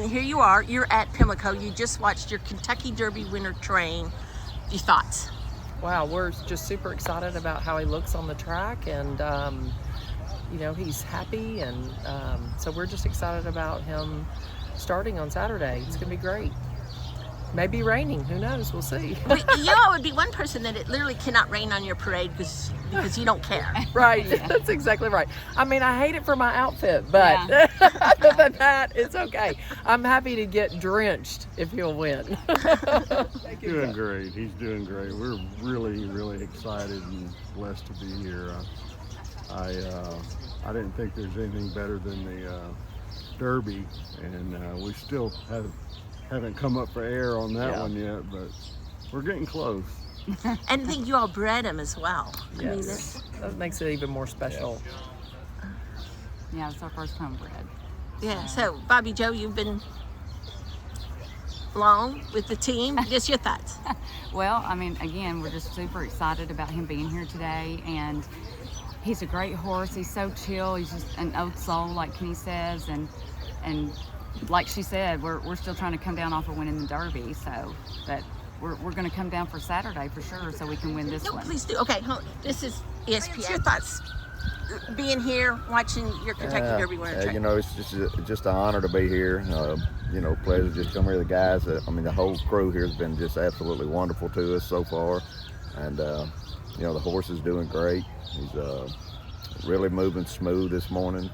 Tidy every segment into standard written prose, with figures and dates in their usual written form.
here you are. You're at Pimlico. You just watched your Kentucky Derby winner train. Your thoughts? Wow, we're just super excited about how he looks on the track, and you know, he's happy, and so we're just excited about him starting on Saturday. It's gonna be great. Maybe raining, who knows, we'll see. I would be one person that it literally cannot rain on your parade because you don't care. Right, that's exactly right. I mean, I hate it for my outfit, but other than that, it's okay. I'm happy to get drenched if he'll win. Doing great. He's doing great. We're really, really excited and blessed to be here. I didn't think there's anything better than the Derby, and we still haven't come up for air on that one yet, but we're getting close. And I think you all bred him as well. Yes. That makes it even more special. Yeah, it's our first homebred. Yeah, so Bobby Joe, you've been long with the team. Just your thoughts. Well, I mean, again, we're just super excited about him being here today, and he's a great horse. He's so chill. He's just an old soul, like Kenny says, and like she said, we're still trying to come down off of winning the Derby. So, but we're going to come down for Saturday for sure, so we can win this one. No, please do. Okay, this is ESPN. Your thoughts? Being here, watching your Kentucky Derby winner train. You know, it's just an honor to be here. You know, pleasure to just come here. The guys, I mean, the whole crew here has been just absolutely wonderful to us so far, and you know, the horse is doing great. He's really moving smooth this morning.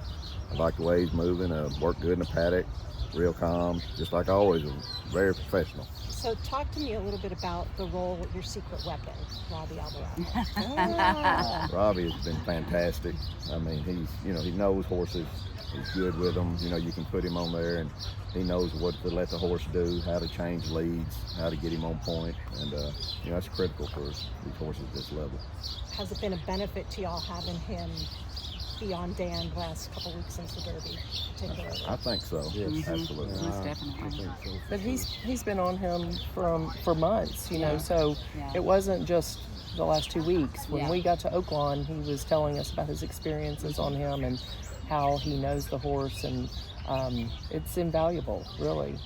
I like the way he's moving. Worked good in the paddock, real calm, just like always. Very professional. So talk to me a little bit about the role with your secret weapon, Robbie Alvarado. Robbie has been fantastic. I mean, he knows horses. He's good with them. You know, you can put him on there, and he knows what to let the horse do, how to change leads, how to get him on point, and you know, that's critical for these horses at this level. Has it been a benefit to y'all having him be on Dan the last couple weeks since the Derby? I think so. Yes, absolutely. Most definitely. But he's been on him for months, you know, so it wasn't just the last 2 weeks. When we got to Oaklawn, he was telling us about his experiences on him and how he knows the horse, and it's invaluable, really.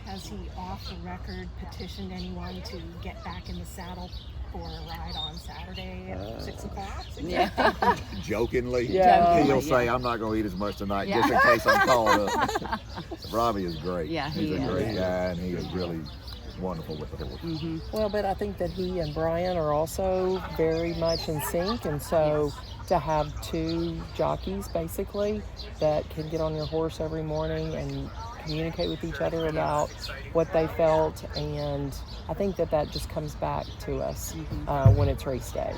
Has he, off the record, petitioned anyone to get back in the saddle for a ride on Saturday at 6 o'clock? Yeah. Jokingly, Yeah. he'll say, "I'm not going to eat as much tonight just in case I'm called up." Robbie is great. Yeah, he's a great is. guy, and he is really wonderful with the horse. Mm-hmm. Well, but I think that he and Brian are also very much in sync, and so to have two jockeys basically that can get on your horse every morning and communicate with each other about what they felt, and I think that just comes back to us when it's race day.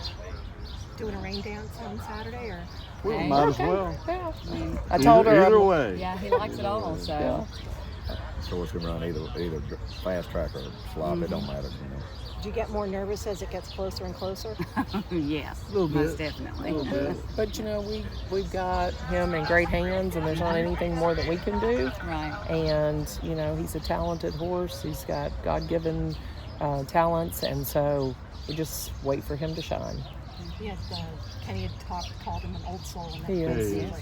Doing a rain dance on Saturday, or? We might as well. Yeah. I told her Either way. Yeah, he likes it all, so. Yeah. So it's going to run either fast track or slop. It don't matter, you know. Do you get more nervous as it gets closer and closer? Yes, Little bit. most definitely. A little bit. But you know, we've got him in great hands, and there's not anything more that we can do. Right. And you know, he's a talented horse. He's got God-given talents, and so we just wait for him to shine. He had, Kenny had called him an old soul. And He is. He is.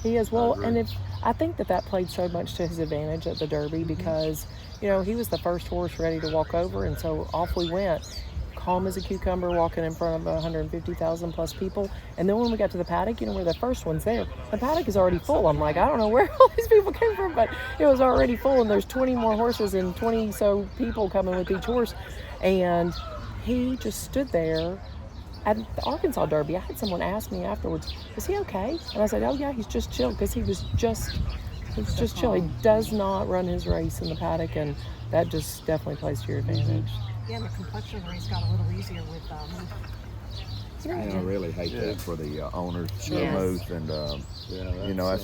He is. Well, agree. and I think that played so much to his advantage at the Derby because, you know, he was the first horse ready to walk over, and so off we went, calm as a cucumber, walking in front of 150,000 plus people. And then when we got to the paddock, you know, we're the first ones there. The paddock is already full. I'm like, I don't know where all these people came from, but it was already full, and there's 20 more horses and 20 so people coming with each horse. And he just stood there. At the Arkansas Derby, I had someone ask me afterwards, is he okay? And I said, oh yeah, he's just chill, because he's just chill. He does not run his race in the paddock, and that just definitely plays to your advantage. Yeah, and the complexion of the race got a little easier with And I really hate that for the owners, Yes. Moose, and you know,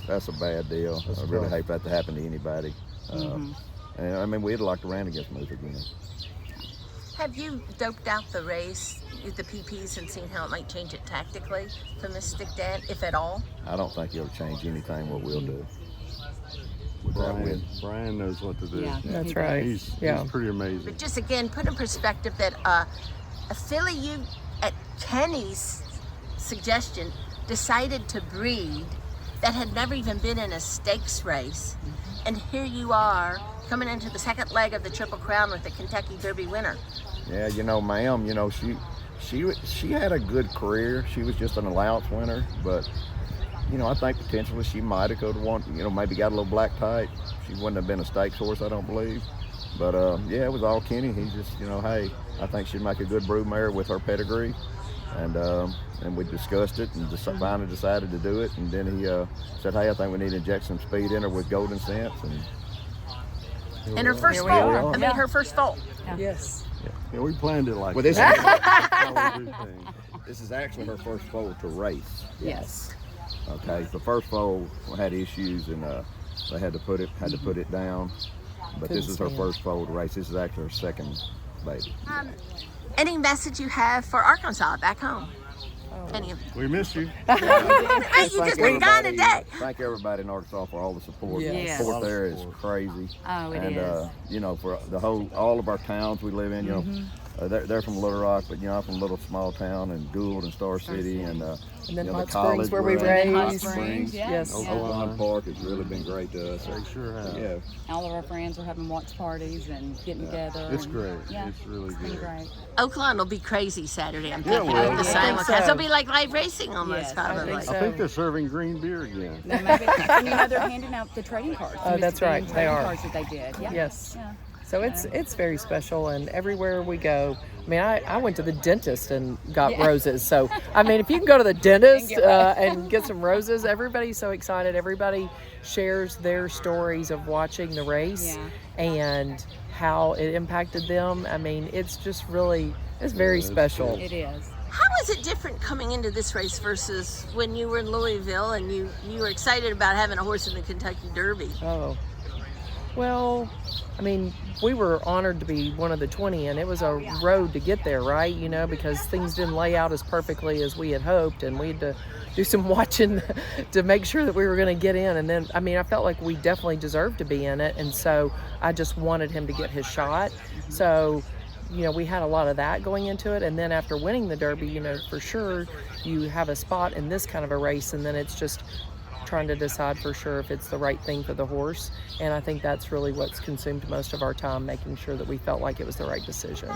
that's a bad deal. I really hate that to happen to anybody. And I mean, we'd like to run against Moose again. Have you doped out the race with the PPs and seen how it might change it tactically for Mystik Dan, if at all? I don't think he'll change anything what we'll do. With that win. Brian knows what to do. Yeah. That's right. He's pretty amazing. But just again, put in perspective that a filly you, at Kenny's suggestion, decided to breed that had never even been in a stakes race. And here you are coming into the second leg of the Triple Crown with the Kentucky Derby winner. Yeah, ma'am, she had a good career. She was just an allowance winner, but I think potentially she might have could have won. Maybe got a little black type. She wouldn't have been a stakes horse, I don't believe. But yeah, it was all Kenny. He just, hey, I think she'd make a good broodmare with her pedigree, and we discussed it and finally decided to do it. And then he said, hey, I think we need to inject some speed in her with Golden Sense. And her first Here we foal. are. I mean, her first foal. Yes. Yeah, we planned it like Well, that. That's how we do things. This is actually her first foal to race. Yes. Okay, the first foal had issues and they had to put it down. But this is her first foal to race. This is actually her second baby. Any message you have for Arkansas back home? Any of We missed you. Hey, you just been gone today. Thank everybody in Arkansas for all the support. Yes. The Yes. support there is crazy. Oh, it And is. for all of our towns we live in, they're from Little Rock, but I'm from a little small town in Gould and Star City, and then the Hot college Springs where we run. Hot raised. Springs, Yes. Oakland Park has really been great to us. They sure have. Yeah, All of our friends are having watch parties and getting together. It's and- great. Yeah, It's really it's been good. great. Oakland will be crazy Saturday. I'm Yeah, thinking well, of the I simulcast. think so. It'll be like live racing almost, Yes, I probably. think so. I think they're serving green beer again. They maybe, and they're handing out the trading cards. Oh, the that's Mystik Dan right, they trading are. Cards that they did. Yeah. Yes. Yeah. So it's very special, and everywhere we go, I mean, I went to the dentist and got roses. So, I mean, if you can go to the dentist and get some roses, everybody's so excited. Everybody shares their stories of watching the race and how it impacted them. I mean, it's just really, it's very special. It is. How is it different coming into this race versus when you were in Louisville and you were excited about having a horse in the Kentucky Derby? Oh, well, I mean, we were honored to be one of the 20, and it was a road to get there, right? Because things didn't lay out as perfectly as we had hoped, and we had to do some watching to make sure that we were going to get in. And then, I mean, I felt like we definitely deserved to be in it, and so I just wanted him to get his shot. So, we had a lot of that going into it, and then after winning the Derby, for sure you have a spot in this kind of a race, and then it's just trying to decide for sure if it's the right thing for the horse. And I think that's really what's consumed most of our time, making sure that we felt like it was the right decision.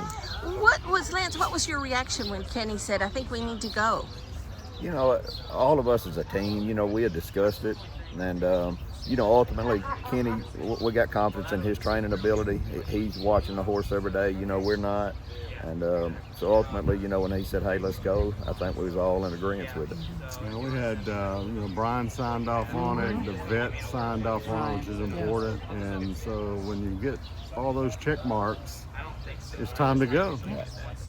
Lance, what was your reaction when Kenny said, I think we need to go? All of us as a team, we had discussed it, and ultimately Kenny, we got confidence in his training ability. He's watching the horse every day, we're not. And so ultimately, when he said, hey, let's go, I think we was all in agreement with it. We had, Brian signed off on it, the vet signed off on it, which is important. And so when you get all those check marks, it's time to go.